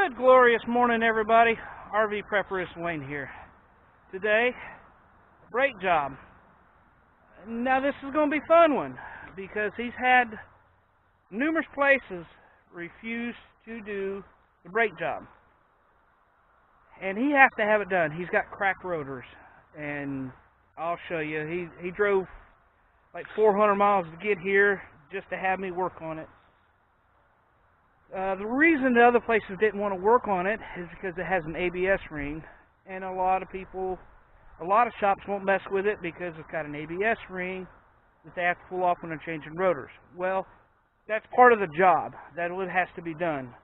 Good glorious morning, everybody. RV Prepperist Wayne here. Today, brake job. Now this is going to be a fun one because he's had numerous places refuse to do the brake job, and he has to have it done. He's got cracked rotors, and I'll show you. He drove like 400 miles to get here just to have me work on it. The reason the other places didn't want to work on it is because it has an ABS ring, and a lot of shops won't mess with it because it's got an ABS ring that they have to pull off when they're changing rotors. Well, that's part of the job. That has to be done.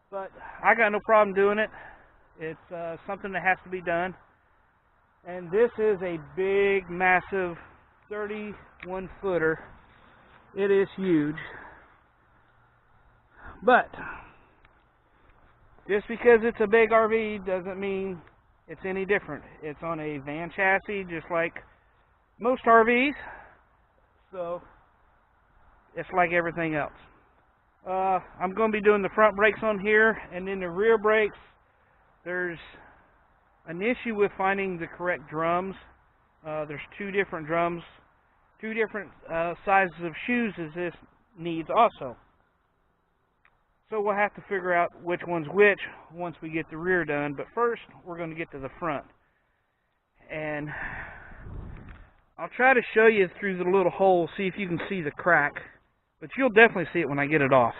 But I got no problem doing it. It's something that has to be done. And this is a big, massive 31-footer. It is huge. But just because it's a big RV doesn't mean it's any different. It's on a van chassis just like most RVs, so it's like everything else. I'm going to be doing the front brakes on here, and then the rear brakes, there's an issue with finding the correct drums. There's two different drums, two different sizes of shoes as this needs also. So we'll have to figure out which one's which once we get the rear done. But first, we're going to get to the front. And I'll try to show you through the little hole, see if you can see the crack. But you'll definitely see it when I get it off.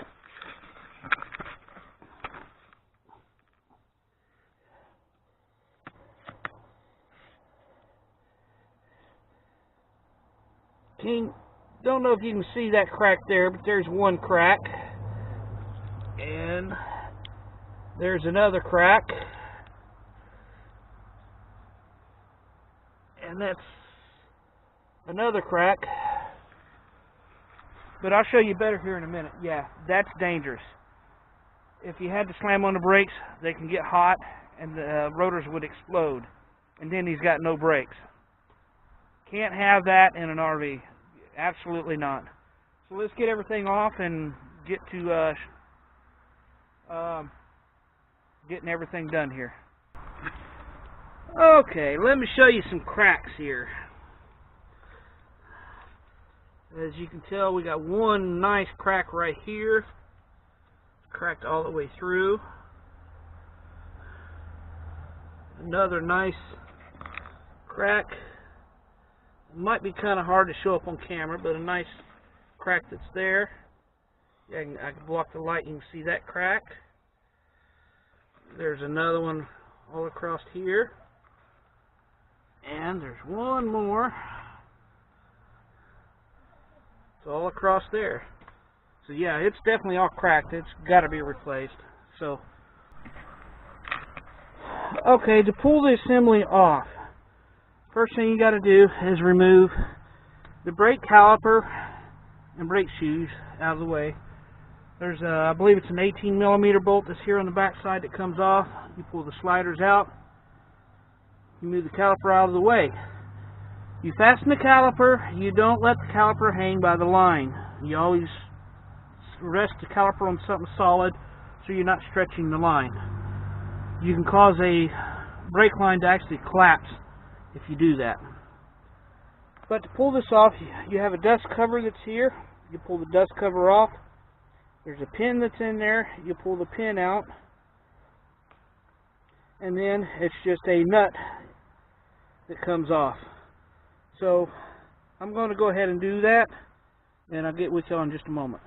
Don't know if you can see that crack there, but there's one crack. And there's another crack, and that's another crack, but I'll show you better here in a minute. Yeah, that's dangerous. If you had to slam on the brakes, they can get hot and the rotors would explode, and then he's got no brakes. Can't have that in an RV. Absolutely not. So let's get everything off and get to getting everything done here. Okay, let me show you some cracks here. As you can tell, we got one nice crack right here. It's cracked all the way through. Another nice crack. It might be kind of hard to show up on camera, but a nice crack that's there. Yeah, I can block the light, you can see that crack. There's another one all across here. And there's one more. It's all across there. So yeah, it's definitely all cracked. It's got to be replaced. So, okay, to pull the assembly off, first thing you got to do is remove the brake caliper and brake shoes out of the way. There's I believe it's an 18mm bolt that's here on the back side that comes off. You pull the sliders out. You move the caliper out of the way. You fasten the caliper. You don't let the caliper hang by the line. You always rest the caliper on something solid so you're not stretching the line. You can cause a brake line to actually collapse if you do that. But to pull this off, you have a dust cover that's here. You pull the dust cover off. There's a pin that's in there. You pull the pin out, and then it's just a nut that comes off. So I'm going to go ahead and do that, and I'll get with you in just a moment.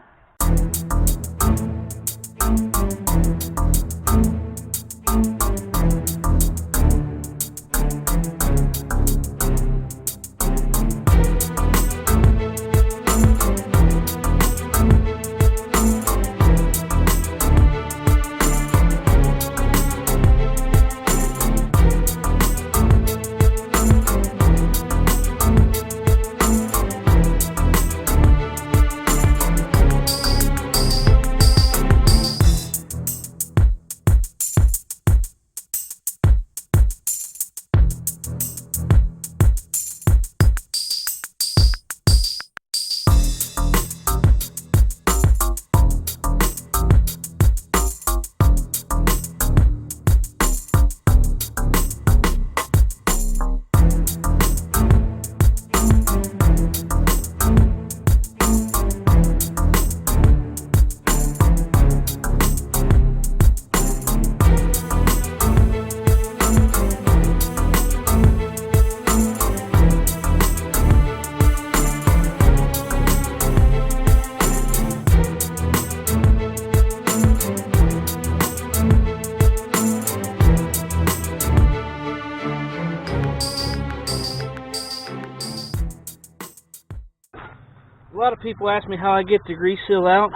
lot of people ask me how I get the grease seal out.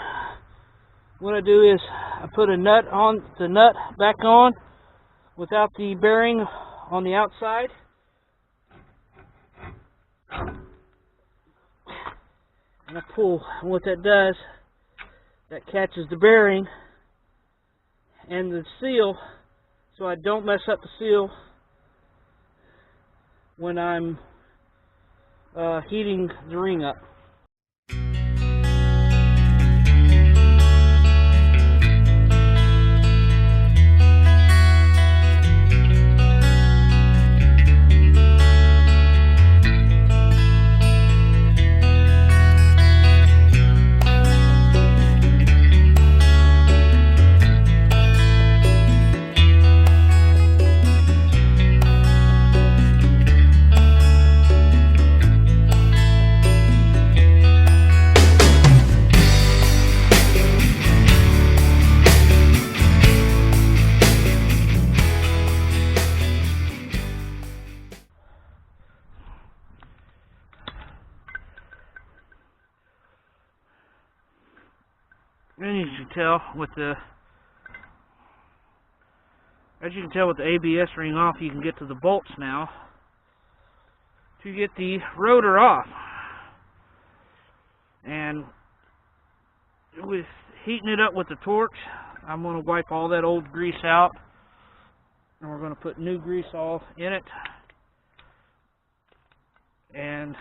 What I do is I put the nut back on without the bearing on the outside. And I pull, and what that does, that catches the bearing and the seal, so I don't mess up the seal when I'm heating the ring up. And as you can tell with the ABS ring off, you can get to the bolts now to get the rotor off. And with heating it up with the torch, I'm going to wipe all that old grease out, and we're going to put new grease all in it and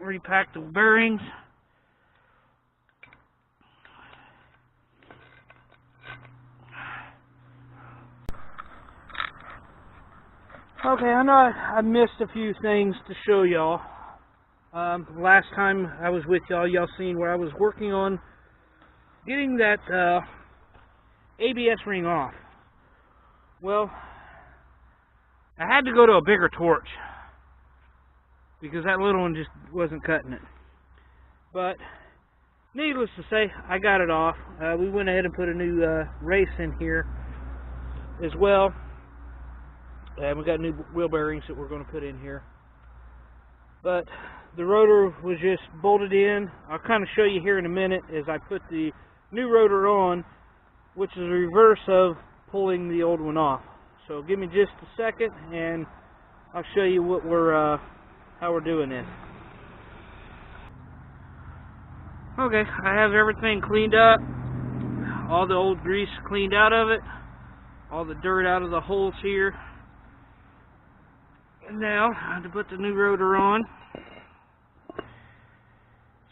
repack the bearings. Okay, I know I missed a few things to show y'all. Last time I was with y'all seen where I was working on getting that ABS ring off. Well, I had to go to a bigger torch because that little one just wasn't cutting it. But needless to say, I got it off. We went ahead and put a new race in here as well. And we got new wheel bearings that we're going to put in here. But the rotor was just bolted in. I'll kind of show you here in a minute as I put the new rotor on, which is the reverse of pulling the old one off. So give me just a second and I'll show you what how we're doing this. Okay, I have everything cleaned up. All the old grease cleaned out of it. All the dirt out of the holes here. And now, to put the new rotor on,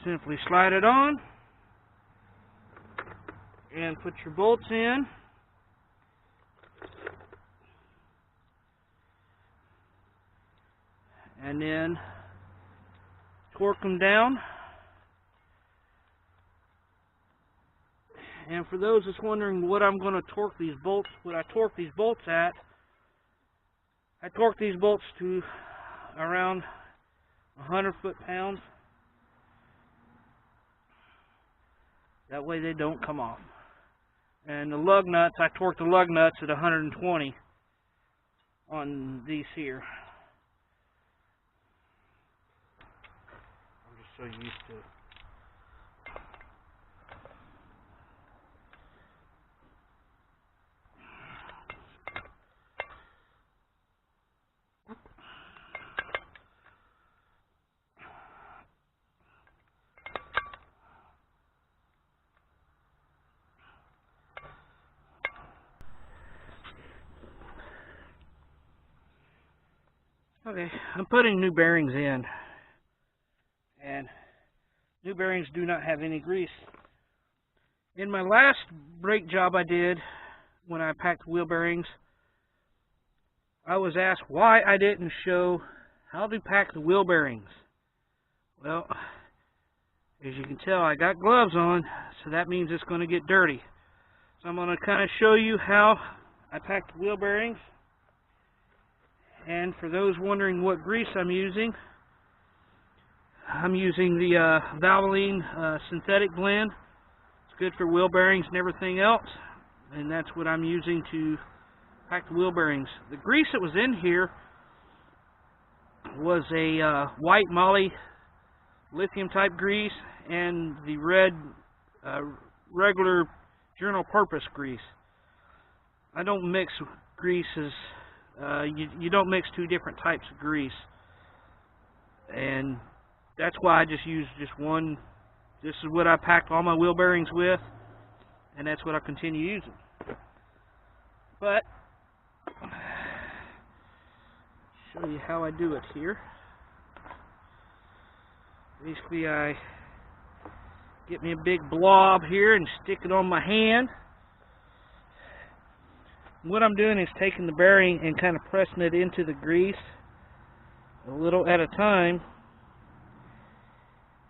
simply slide it on and put your bolts in. And then torque them down. And for those that's wondering what I'm going to torque these bolts, what I torque these bolts at, I torque these bolts to around 100 foot-pounds. That way they don't come off. And the lug nuts, I torque the lug nuts at 120 on these here. I'm just so used to it. Okay, I'm putting new bearings in, and new bearings do not have any grease. In my last brake job I did, when I packed wheel bearings, I was asked why I didn't show how to pack the wheel bearings. Well, as you can tell, I got gloves on, so that means it's going to get dirty. So I'm going to kind of show you how I pack the wheel bearings. And for those wondering what grease I'm using the Valvoline synthetic blend. It's good for wheel bearings and everything else, and that's what I'm using to pack the wheel bearings. The grease that was in here was a white moly lithium type grease and the red regular general purpose grease. I don't mix greases. You don't mix two different types of grease, and that's why I just use just one. This is what I packed all my wheel bearings with, and that's what I continue using. But show you how I do it here. Basically, I get me a big blob here and stick it on my hand. What I'm doing is taking the bearing and kind of pressing it into the grease a little at a time.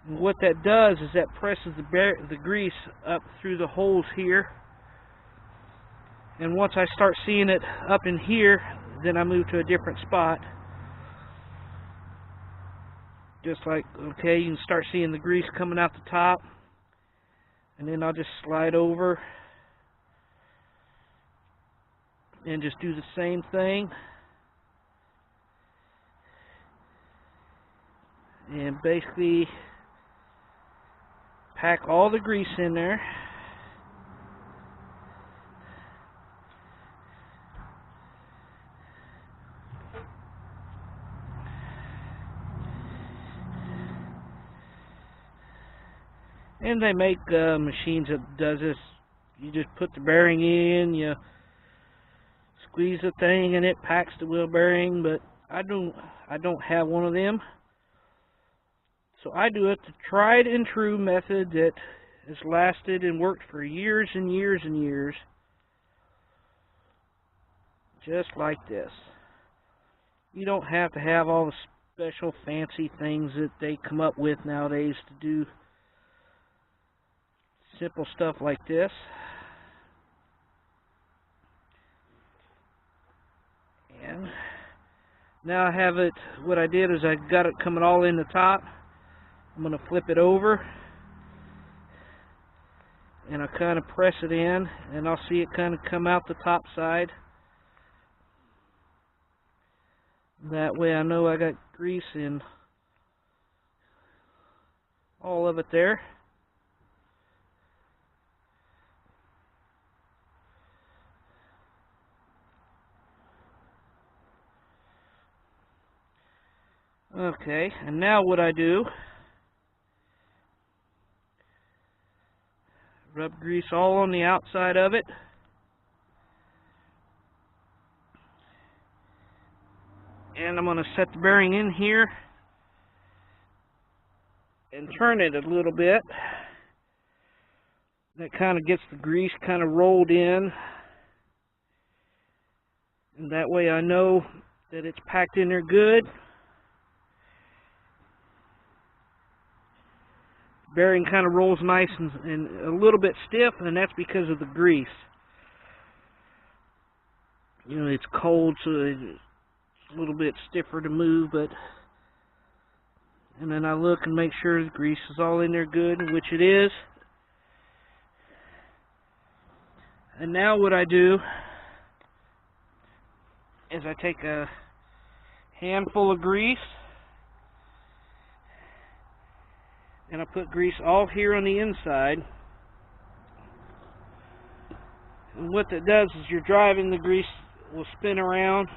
And what that does is that presses the grease up through the holes here. And once I start seeing it up in here, then I move to a different spot. Just like, okay, you can start seeing the grease coming out the top. And then I'll just slide over and just do the same thing. And basically pack all the grease in there. And they make machines that does this. You just put the bearing in, you squeeze the thing, and it packs the wheel bearing. But I don't have one of them, so I do it the tried and true method that has lasted and worked for years and years and years, just like this. You don't have to have all the special fancy things that they come up with nowadays to do simple stuff like this. And now I have it, what I did is I got it coming all in the top. I'm going to flip it over and I kind of press it in, and I'll see it kind of come out the top side. That way I know I got grease in all of it there. Okay, and now what I do, rub grease all on the outside of it. And I'm going to set the bearing in here and turn it a little bit. That kind of gets the grease kind of rolled in. And that way I know that it's packed in there good. Bearing kind of rolls nice and a little bit stiff, and that's because of the grease. You know, it's cold, so it's a little bit stiffer to move, but and then I look and make sure the grease is all in there good, which it is. And now what I do is I take a handful of grease and I put grease all here on the inside. And what that does is you're driving, the grease will spin around,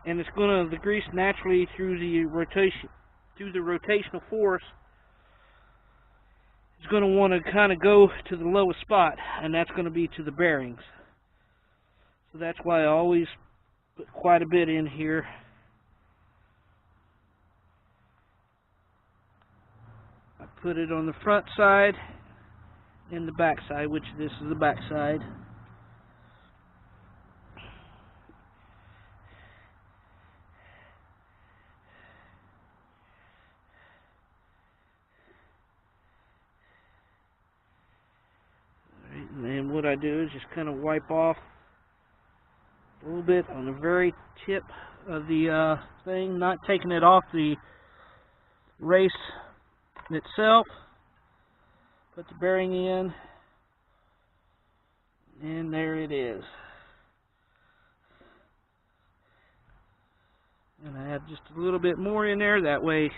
and it's going to, the grease naturally through the rotational force is going to want to kind of go to the lowest spot, and that's going to be to the bearings. So that's why I always put quite a bit in here. I put it on the front side and the back side, which this is the back side. Alright, and then what I do is just kind of wipe off a little bit on the very tip of the thing, not taking it off the race itself. Put the bearing in, and there it is. And I have just a little bit more in there, that way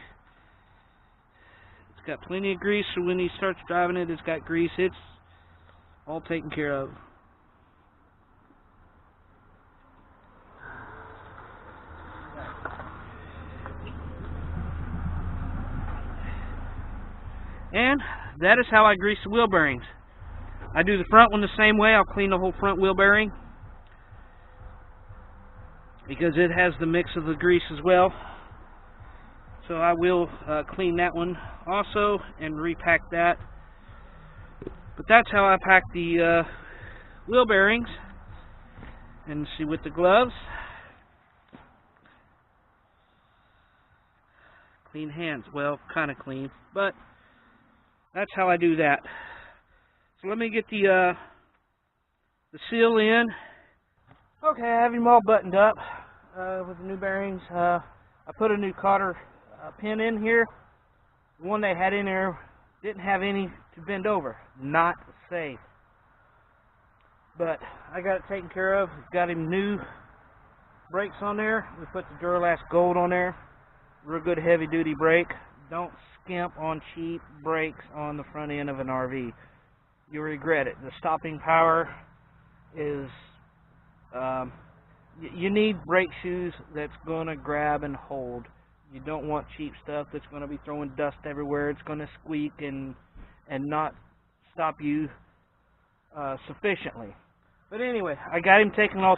got plenty of grease, so when he starts driving it, it's got grease. It's all taken care of. And that is how I grease the wheel bearings. I do the front one the same way. I'll clean the whole front wheel bearing because it has the mix of the grease as well. So I will clean that one also and repack that. But that's how I pack the wheel bearings. And see, with the gloves, clean hands. Well, kind of clean, but that's how I do that. So let me get the seal in. Okay, I have him all buttoned up with the new bearings. I put a new cotter pin in here. The one they had in there didn't have any to bend over. Not safe. But I got it taken care of. Got him new brakes on there. We put the Duralast Gold on there. Real good heavy duty brake. Don't skimp on cheap brakes on the front end of an RV. You'll regret it. The stopping power is, you need brake shoes that's going to grab and hold. You don't want cheap stuff that's going to be throwing dust everywhere. It's going to squeak and not stop you sufficiently. But anyway, I got him taken all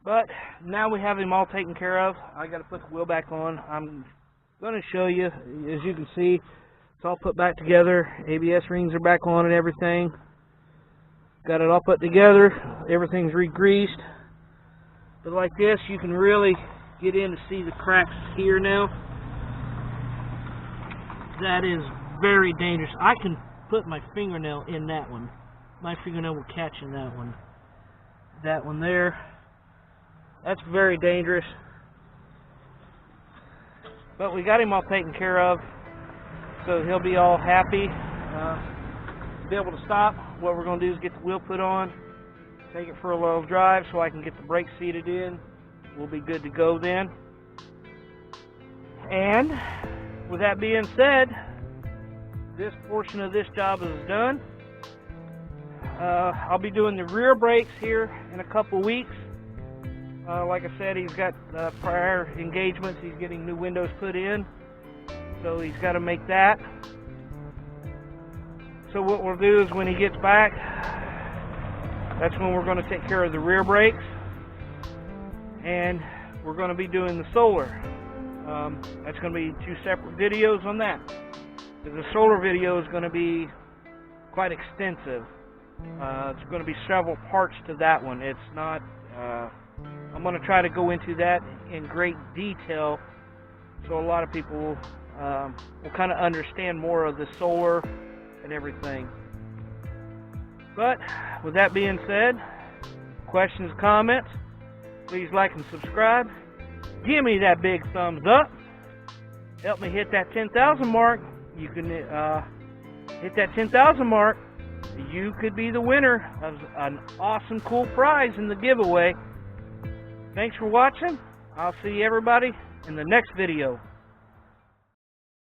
But now we have him all taken care of. I got to put the wheel back on. I'm going to show you. As you can see, it's all put back together. ABS rings are back on and everything. Got it all put together. Everything's re-greased. But like this, you can really get in to see the cracks here now. That is very dangerous. I can put my fingernail in that one. My fingernail will catch in that one. That one there. That's very dangerous. But we got him all taken care of, so he'll be all happy to be able to stop. What we're going to do is get the wheel put on, take it for a little drive so I can get the brakes seated in. We'll be good to go then. And with that being said, this portion of this job is done. I'll be doing the rear brakes here in a couple weeks. Like I said, he's got prior engagements. He's getting new windows put in, so he's got to make that. So what we'll do is when he gets back, that's when we're going to take care of the rear brakes, and we're going to be doing the solar. That's going to be 2 separate videos on that. The solar video is going to be quite extensive. It's going to be several parts to that one. It's not. I'm going to try to go into that in great detail, so a lot of people will kind of understand more of the solar and everything. But with that being said, questions, comments, please like and subscribe. Give me that big thumbs up. Help me hit that 10,000 mark. You can hit that 10,000 mark. You could be the winner of an awesome, cool prize in the giveaway. Thanks for watching. I'll see everybody in the next video.